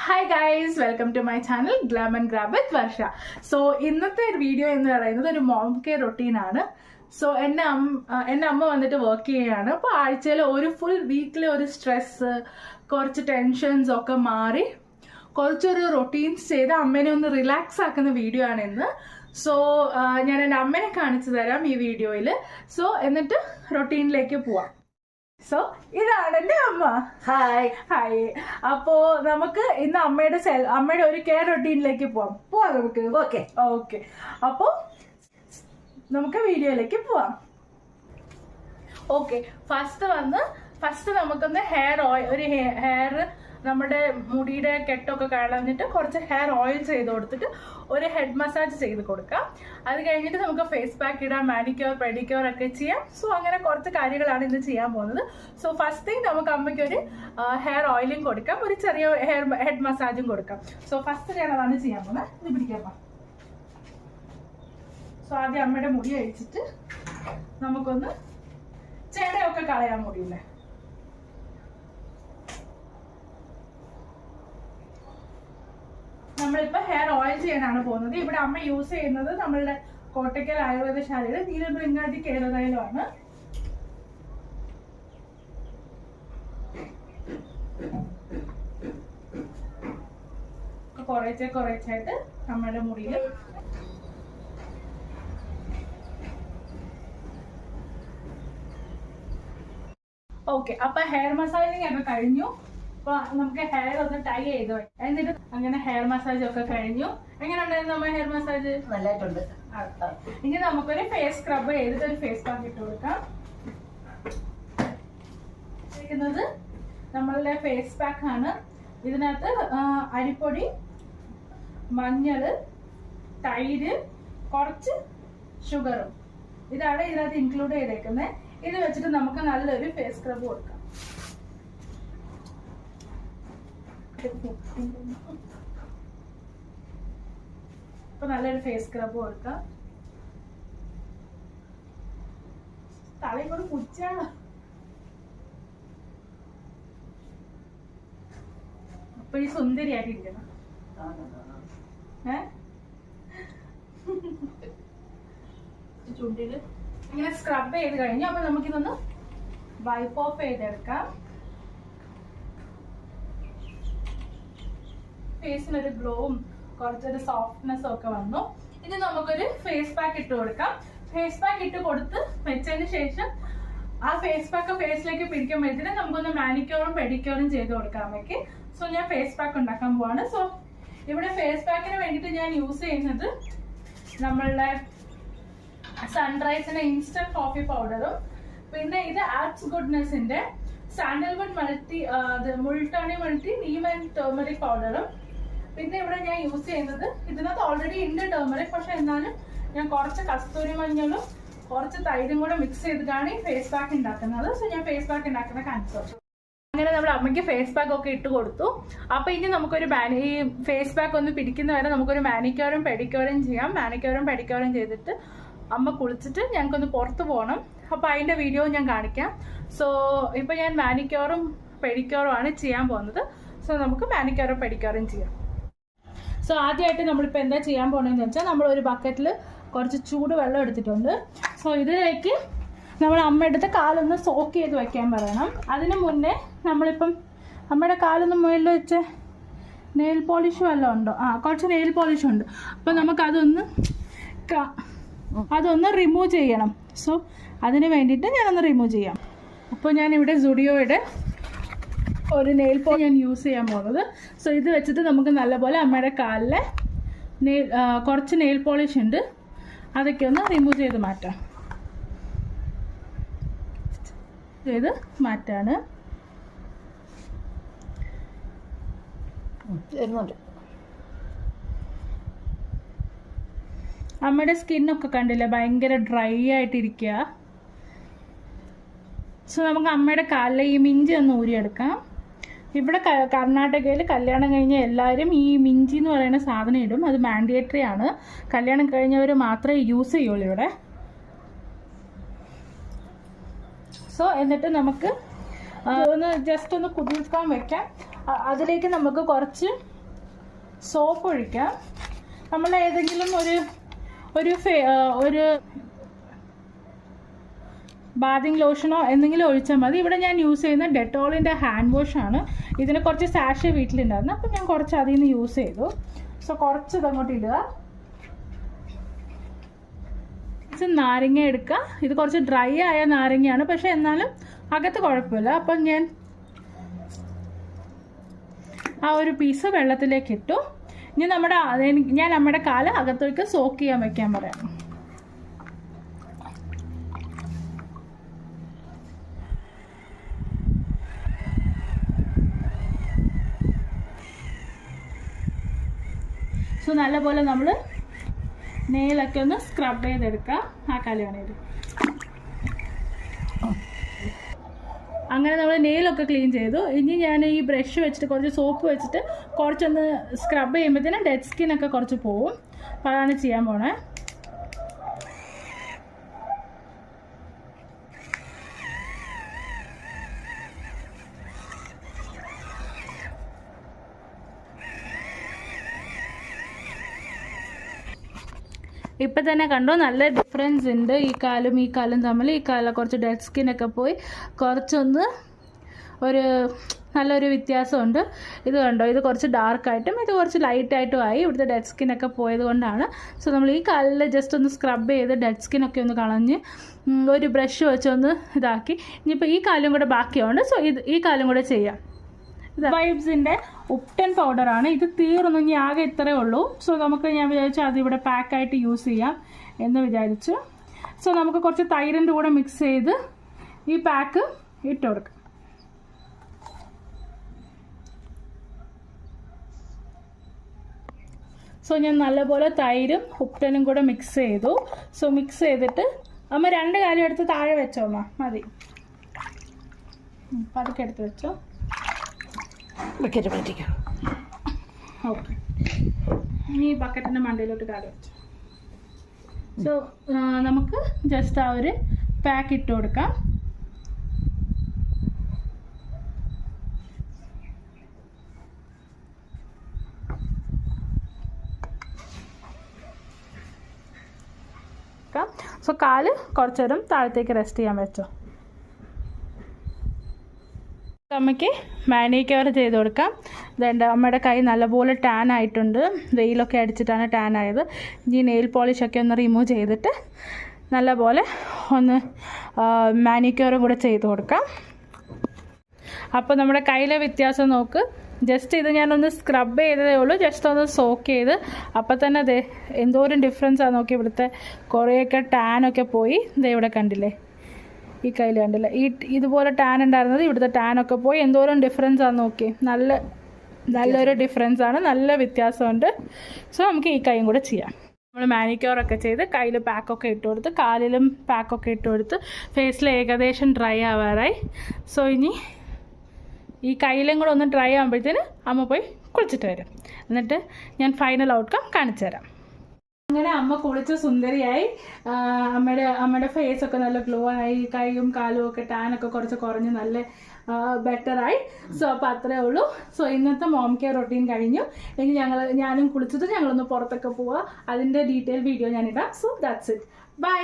Hi guys, welcome to my channel Glam and Grab with Varsha. So ഇന്നത്തെ video എന്ന് പറയുന്നത് ഒരു mom care routine ആണ്. So എൻ്റെ അമ്മ വന്നിട്ട് വർക്ക് ചെയ്യുകയാണ്. അപ്പോൾ ആഴ്ചയിൽ ഒരു ഫുൾ വീക്കിൽ ഒരു സ്ട്രെസ്, കുറച്ച് ടെൻഷൻസ് ഒക്കെ മാറി കുറച്ചൊരു റൊട്ടീൻസ് ചെയ്ത് അമ്മേനെ ഒന്ന് റിലാക്സ് ആക്കുന്ന വീഡിയോ ആണ് ഇന്ന്. സോ ഞാൻ എൻ്റെ അമ്മേനെ കാണിച്ചു തരാം ഈ വീഡിയോയിൽ. സോ എന്നിട്ട് റൊട്ടീനിലേക്ക് പോവാം. സോ ഇതാണ് എൻ്റെ അമ്മ. Hi hi. അപ്പോ നമുക്ക് ഇന്ന് അമ്മയുടെ ഒരു കെയർ റൊട്ടീനിലേക്ക് പോവാം നമുക്ക്. ഓക്കെ ഓക്കെ, അപ്പോ നമുക്ക് വീഡിയോയിലേക്ക് പോവാം. ഓക്കെ, ഫസ്റ്റ് നമുക്കൊന്ന് ഹെയർ നമ്മുടെ മുടിയുടെ കെട്ടൊക്കെ കളഞ്ഞിട്ട് കുറച്ച് ഹെയർ ഓയിൽ ചെയ്ത് കൊടുത്തിട്ട് ഒരു ഹെഡ് മസാജ് ചെയ്ത് കൊടുക്കാം. അത് കഴിഞ്ഞിട്ട് നമുക്ക് ഫേസ് പാക്ക് ഇടാം, മാനിക്യൂർ പെഡിക്യൂർ ഒക്കെ ചെയ്യാം. സോ അങ്ങനെ കുറച്ച് കാര്യങ്ങളാണ് ഇന്ന് ചെയ്യാൻ പോകുന്നത്. സോ ഫസ്റ്റ് തിങ് നമുക്ക് അമ്മയ്ക്ക് ഒരു ഹെയർ ഓയിലിംഗ് കൊടുക്കാം, ഒരു ചെറിയ ഹെഡ് മസാജും കൊടുക്കാം. സോ ഫസ്റ്റ് ഞാൻ അതാണ് ചെയ്യാൻ പോകുന്നത്. ഇത് പിടിക്കാം. സോ ആദ്യം അമ്മയുടെ മുടി അഴിച്ചിട്ട് നമുക്കൊന്ന് ചെടയൊക്കെ കളയാൻ മുടിയില്ലേ. നമ്മളിപ്പോ ഹെയർ ഓയിൽ ചെയ്യാനാണ് പോകുന്നത്. ഇവിടെ അമ്മ യൂസ് ചെയ്യുന്നത് നമ്മളുടെ കോട്ടയ്ക്കൽ ആയുർവേദശാലയുടെ നീലബൃങ്ങാതി കേരളയിലുമാണ്. കുറേച്ചായിട്ട് നമ്മുടെ മുടിയിൽ ഓക്കെ. അപ്പൊ ഹെയർ മസാജിങ് ഒക്കെ കഴിഞ്ഞു. അപ്പൊ നമുക്ക് ഹെയർ ഒന്ന് ടൈ ചെയ്ത് എന്നിട്ട് അങ്ങനെ ഹെയർ മസാജ് ഒക്കെ കഴിഞ്ഞു. എങ്ങനെ ഉണ്ടായിരുന്നു നമ്മ ഹെയർ മസാജ്? നല്ലതായിട്ടുണ്ട്. ഇനി നമുക്കൊരു ഫേസ് സ്ക്രബ് ചെയ്തിട്ട് ഒരു ഫേസ് പാക്ക് ഇട്ട് കൊടുക്കാം. നമ്മളുടെ ഫേസ് പാക്ക് ആണ്. ഇതിനകത്ത് അരിപ്പൊടി, മഞ്ഞള്, തൈര്, കുറച്ച് ഷുഗറും ഇതാണ് ഇതിനകത്ത് ഇൻക്ലൂഡ് ചെയ്തേക്കുന്നത്. ഇത് വെച്ചിട്ട് നമുക്ക് നല്ലൊരു ഫേസ് സ്ക്രബ് കൊടുക്കാം. അപ്പൊ നല്ലൊരു ഫേസ് സ്ക്രബ് കൊടുക്കാം. തലയും കൂടെ പുച്ചാണ്. അപ്പൊ ഈ സുന്ദരിയായിട്ടിരിക്കണം. ചുണ്ടില് ഇങ്ങനെ സ്ക്രബ് ചെയ്ത് കഴിഞ്ഞു. അപ്പൊ നമുക്കിതൊന്ന് വൈപ്പ് ഓഫ് ചെയ്തെടുക്കാം. ഫേസിനൊരു ഗ്ലോവും കുറച്ചൊരു സോഫ്റ്റ്നെസ്സും ഒക്കെ വന്നു. ഇനി നമുക്കൊരു ഫേസ് പാക്ക് ഇട്ട് കൊടുക്കാം. ഫേസ് പാക്ക് ഇട്ട് കൊടുത്ത് വെച്ചതിന് ശേഷം ആ ഫേസ് പാക്ക് ഫേസിലേക്ക് പിടിക്കുമ്പോഴത്തേന് നമുക്കൊന്ന് മാനിക്യൂറും പെഡിക്യൂറും ചെയ്ത് കൊടുക്കാം അമ്മയ്ക്ക്. സോ ഞാൻ ഫേസ് പാക്ക് ഉണ്ടാക്കാൻ പോവാണ്. സോ ഇവിടെ ഫേസ് പാക്കിന് വേണ്ടിയിട്ട് ഞാൻ യൂസ് ചെയ്യുന്നത് നമ്മളുടെ സൺറൈസിന്റെ ഇൻസ്റ്റന്റ് കോഫി പൗഡറും പിന്നെ ഇത് ആപ്സ് ഗുഡ്നെസിന്റെ sandalwood multani multi neem and turmeric പൗഡറും പിന്നെ ഇവിടെ ഞാൻ യൂസ് ചെയ്യുന്നത് ഇതിനകത്ത് ഓൾറെഡി ഉണ്ട് ടേർമറിക്, പക്ഷെ എന്നാലും ഞാൻ കുറച്ച് കസ്തൂരി മഞ്ഞളും കുറച്ച് തൈരും കൂടെ മിക്സ് ചെയ്തിട്ടാണ് ഈ ഫേസ് പാക്ക് ഉണ്ടാക്കുന്നത്. സോ ഞാൻ ഫേസ് പാക്ക് ഉണ്ടാക്കുന്ന കാണിച്ചു. അങ്ങനെ നമ്മൾ അമ്മയ്ക്ക് ഫേസ് പാക്ക് ഒക്കെ ഇട്ട് കൊടുത്തു. അപ്പൊ ഇനി നമുക്കൊരു ഈ ഫേസ് പാക്ക് ഒന്ന് പിടിക്കുന്ന വരെ നമുക്കൊരു മാനിക്യൂറും പെഡിക്യൂറും ചെയ്യാം. മാനിക്യൂറും പെഡിക്യൂറും ചെയ്തിട്ട് അമ്മ കുളിച്ചിട്ട് ഞങ്ങൾക്കൊന്ന് പുറത്ത് പോകണം. അപ്പൊ അതിന്റെ വീഡിയോ ഞാൻ കാണിക്കാം. സോ ഇപ്പൊ ഞാൻ മാനിക്യൂറും പെഡിക്യൂറും ആണ് ചെയ്യാൻ പോകുന്നത്. സോ നമുക്ക് മാനിക്യൂറും പെഡിക്യൂറും ചെയ്യാം. സോ ആദ്യമായിട്ട് നമ്മളിപ്പോൾ എന്താ ചെയ്യാൻ പോകണമെന്ന് വെച്ചാൽ നമ്മൾ ഒരു ബക്കറ്റിൽ കുറച്ച് ചൂട് വെള്ളം എടുത്തിട്ടുണ്ട്. സോ ഇതിലേക്ക് നമ്മൾ അമ്മയെടുത്ത് കാലൊന്ന് സോക്ക് ചെയ്ത് വെക്കാൻ പറയണം. അതിന് മുന്നേ നമ്മളിപ്പം അമ്മയുടെ കാലൊന്ന് മുകളിൽ വെച്ച് നെയിൽ പോളിഷ് വല്ലതും ഉണ്ടോ? കുറച്ച് നെയിൽ പോളിഷ് ഉണ്ട്. അപ്പം അതൊന്ന് റിമൂവ് ചെയ്യണം. സോ അതിന് വേണ്ടിയിട്ട് ഞാനൊന്ന് റിമൂവ് ചെയ്യാം. അപ്പോൾ ഞാനിവിടെ സുഡിയോയുടെ ഒരു നെയിൽ പോളിഷ് ഞാൻ യൂസ് ചെയ്യാൻ പോകുന്നത്. സോ ഇത് വെച്ചിട്ട് നമുക്ക് നല്ലപോലെ അമ്മയുടെ കാലിലെ കുറച്ച് നെയിൽ പോളിഷ് ഉണ്ട്, അതൊക്കെ ഒന്ന് റിമൂവ് ചെയ്ത് മാറ്റാണ്. അമ്മയുടെ സ്കിന്നൊക്കെ കണ്ടില്ലേ, ഭയങ്കര ഡ്രൈ ആയിട്ടിരിക്കുക. സോ നമുക്ക് അമ്മയുടെ കാലിലെ ഈ മിഞ്ചി ഒന്ന് ഊരിയെടുക്കാം. ഇവിടെ കർണാടകയിൽ കല്യാണം കഴിഞ്ഞ എല്ലാവരും ഈ മിഞ്ചി എന്ന് പറയുന്ന സാധനം ഇടും. അത് മാൻഡേറ്ററി ആണ്. കല്യാണം കഴിഞ്ഞവർ മാത്രമേ യൂസ് ചെയ്യുള്ളൂ ഇവിടെ. സോ എന്നിട്ട് നമുക്ക് ഒന്ന് ജസ്റ്റ് ഒന്ന് കുതിർക്കാൻ വെക്കാം. അതിലേക്ക് നമുക്ക് കുറച്ച് സോപ്പ് ഒഴിക്കാം. നമ്മൾ ഏതെങ്കിലും ഒരു ബാത്തിങ് ലോഷനോ എന്തെങ്കിലും ഒഴിച്ചാൽ മതി. ഇവിടെ ഞാൻ യൂസ് ചെയ്യുന്ന ഡെറ്റോളിൻ്റെ ഹാൻഡ് വാഷാണ്. ഇതിന് കുറച്ച് സാഷേ വീട്ടിലുണ്ടായിരുന്നു, അപ്പം ഞാൻ കുറച്ച് അതിൽ നിന്ന് യൂസ് ചെയ്തു. സോ കുറച്ച് ഇതങ്ങോട്ട് ഇടുക. നാരങ്ങ എടുക്കുക. ഇത് കുറച്ച് ഡ്രൈ ആയ നാരങ്ങയാണ്, പക്ഷെ എന്നാലും അകത്ത് കുഴപ്പമില്ല. അപ്പം ഞാൻ ആ ഒരു പീസ് വെള്ളത്തിലേക്ക് ഇട്ടു. ഇനി ഞാൻ നമ്മുടെ കാല് അകത്തേക്ക് സോക്ക് ചെയ്യാൻ വെക്കാൻ പറയാം. സോ നല്ലപോലെ നമ്മൾ നെയിലൊക്കെ ഒന്ന് സ്ക്രബ് ചെയ്തെടുക്കാം. ആ കാലാണേലും അങ്ങനെ നമ്മൾ നെയിലൊക്കെ ക്ലീൻ ചെയ്തു. ഇനി ഞാൻ ഈ ബ്രഷ് വെച്ചിട്ട് കുറച്ച് സോപ്പ് വെച്ചിട്ട് കുറച്ചൊന്ന് സ്ക്രബ് ചെയ്യുമ്പോഴത്തേനും ഡെഡ് സ്കിന്നൊക്കെ കുറച്ച് പോവും. അപ്പോൾ അതാണ് ചെയ്യാൻ പോണേ. ഇപ്പം തന്നെ കണ്ടോ, നല്ല ഡിഫറൻസ് ഉണ്ട് ഈ കാലും തമ്മിൽ. ഈ കാലിൽ കുറച്ച് ഡെഡ് സ്കിന്നൊക്കെ പോയി കുറച്ചൊന്ന് നല്ലൊരു വ്യത്യാസമുണ്ട്. ഇത് കണ്ടോ, ഇത് കുറച്ച് ഡാർക്കായിട്ടും ഇത് കുറച്ച് ലൈറ്റായിട്ടും ആയി. ഇവിടുത്തെ ഡെഡ് സ്കിന്നൊക്കെ പോയത് കൊണ്ടാണ്. സോ നമ്മൾ ഈ കാലിൽ ജസ്റ്റ് ഒന്ന് സ്ക്രബ് ചെയ്ത് ഡെഡ് സ്കിന്നൊക്കെ ഒന്ന് കളഞ്ഞ് ഒരു ബ്രഷ് വെച്ചൊന്ന് ഇതാക്കി. ഇനിയിപ്പോൾ ഈ കാലും കൂടെ ബാക്കിയുണ്ട്. സോ ഈ കാലും കൂടെ ചെയ്യാം. വൈബ്സിൻ്റെ ഉപ്ടൻ പൗഡറാണ്. ഇത് തീർന്നു, ഇനി ആകെ ഇത്രയേ ഉള്ളൂ. സോ ഞാൻ വിചാരിച്ചു അതിവിടെ പാക്കായിട്ട് യൂസ് ചെയ്യാം എന്ന് വിചാരിച്ചു. സോ നമുക്ക് കുറച്ച് തൈരിൻ്റെ കൂടെ മിക്സ് ചെയ്ത് ഈ പാക്ക് ഇട്ട് കൊടുക്കാം. സോ ഞാൻ നല്ലപോലെ തൈരും ഉപ്ടനും കൂടെ മിക്സ് ചെയ്തു. സോ മിക്സ് ചെയ്തിട്ട് അമ്മ 2 കാലും എടുത്ത് താഴെ വെച്ചോ. അമ്മ മതി, പതുക്കെ എടുത്ത് വെച്ചോ. ഓക്കെ, ഇനി ഈ ബക്കറ്റിൻ്റെ മണ്ടയിലോട്ട് കാല് വെച്ചു. സോ നമുക്ക് ജസ്റ്റ് ആ ഒരു പാക്ക് ഇട്ട് കൊടുക്കാം. സോ കാല് കുറച്ച് നേരം താഴത്തേക്ക് റെസ്റ്റ് ചെയ്യാൻ വെച്ചോ. അമ്മയ്ക്ക് മാനിക്യൂർ ചെയ്ത് കൊടുക്കാം. ഇതുണ്ട്, അമ്മയുടെ കൈ നല്ലപോലെ ടാൻ ആയിട്ടുണ്ട്. വെയിലൊക്കെ അടിച്ചിട്ടാണ് ടാൻ ആയത്. ഇനി നെയിൽ പോളിഷൊക്കെ ഒന്ന് റിമൂവ് ചെയ്തിട്ട് നല്ലപോലെ ഒന്ന് മാനിക്യൂറും കൂടെ ചെയ്ത് കൊടുക്കാം. അപ്പോൾ നമ്മുടെ കയ്യിലെ വ്യത്യാസം നോക്ക്. ജസ്റ്റ് ഇത് ഞാനൊന്ന് സ്ക്രബ് ചെയ്തതേ ഉള്ളൂ, ജസ്റ്റ് ഒന്ന് സോക്ക് ചെയ്ത്. അപ്പോൾ തന്നെ അതെ എന്തോരം ഡിഫറൻസാണ് നോക്കി. ഇവിടുത്തെ കുറേയൊക്കെ ടാനൊക്കെ പോയി. ഇതേ ഇവിടെ കണ്ടില്ലേ, ഈ കയ്യിൽ കണ്ടില്ല, ഇതുപോലെ ടാൻ ഉണ്ടായിരുന്നത് ഇവിടുത്തെ ടാനൊക്കെ പോയി. എന്തോരം ഡിഫറൻസാണ് നോക്കി. നല്ലൊരു ഡിഫറൻസാണ്, നല്ല വ്യത്യാസമുണ്ട്. സോ നമുക്ക് ഈ കൈയും കൂടെ ചെയ്യാം. നമ്മൾ മാനിക്യൂറൊക്കെ ചെയ്ത് കയ്യിൽ പാക്കൊക്കെ ഇട്ട് കൊടുത്ത് കാലിലും പാക്കൊക്കെ ഇട്ട് കൊടുത്ത് ഫേസിൽ ഏകദേശം ഡ്രൈ ആവാറായി. സോ ഇനി ഈ കയ്യിലും കൂടെ ഒന്ന് ഡ്രൈ ആകുമ്പോഴത്തേന് അമ്മ പോയി കുളിച്ചിട്ട് വരും. എന്നിട്ട് ഞാൻ ഫൈനൽ ഔട്ട്കം കാണിച്ചു തരാം. അങ്ങനെ അമ്മ കുളിച്ച് സുന്ദരിയായി. അമ്മയുടെ ഫേസൊക്കെ നല്ല ഗ്ലോ ആയി. കൈയും കാലും ഒക്കെ ടാനൊക്കെ കുറച്ച് കുറഞ്ഞ് നല്ല ബെറ്ററായി. സോ അപ്പോൾ അത്രേ ഉള്ളൂ. സോ ഇന്നത്തെ മോം കെയർ റൊട്ടീൻ കഴിഞ്ഞു. ഇനി ഞാനും കുളിച്ചിട്ട് ഞങ്ങളൊന്ന് പുറത്തൊക്കെ പോവാം. അതിൻ്റെ ഡീറ്റെയിൽ വീഡിയോ ഞാനിടാം. So that's it. ബൈ.